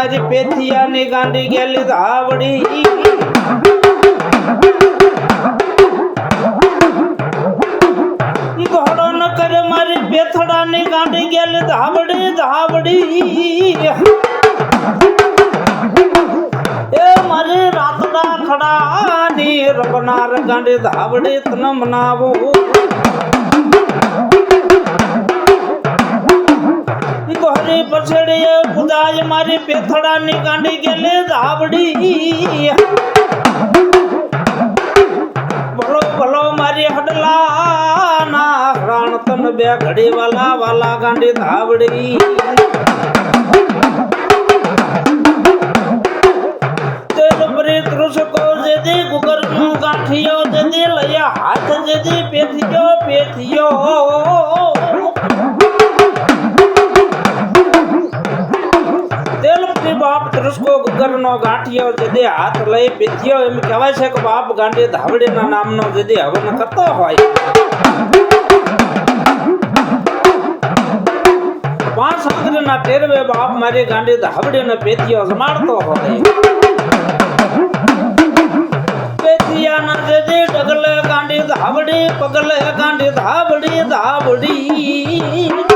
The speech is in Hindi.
मारी पेथिया नी गांडी गेली धावड़ी घोड़ो न करे मारी पेथड़ा नी गांडी गेली धावड़ी धावड़ी ए मारी रातड़ा खड़ा नी रबनार गांडी धावड़ी तन मनावो गोहरी पछड़ी खुदाई मारी पेथड़ा नी गांडी गेले धावड़ी भलो भलो मारी हडला ना हराण तन बे घड़ी वाला वाला गांडी धावड़ी तेल परी त्रुस को जदी गुगर गांठियो जदी लया हाथ जदी पेथियो पेथियो बाप त्रुसको गुगर नो गांठियो जदे हाथ लई पेथियो एम कहेवाय छे के बाप गांडी धावड़ी ना नाम नो जदे हवन करतो होय पांच सागर ना टेरवे बाप मारी गांडी धावड़ी ने पेथियो समाड़तो होय पेथिया ना जदे डगले गांडी धावड़ी पगले गांडी धावड़ी धावड़ी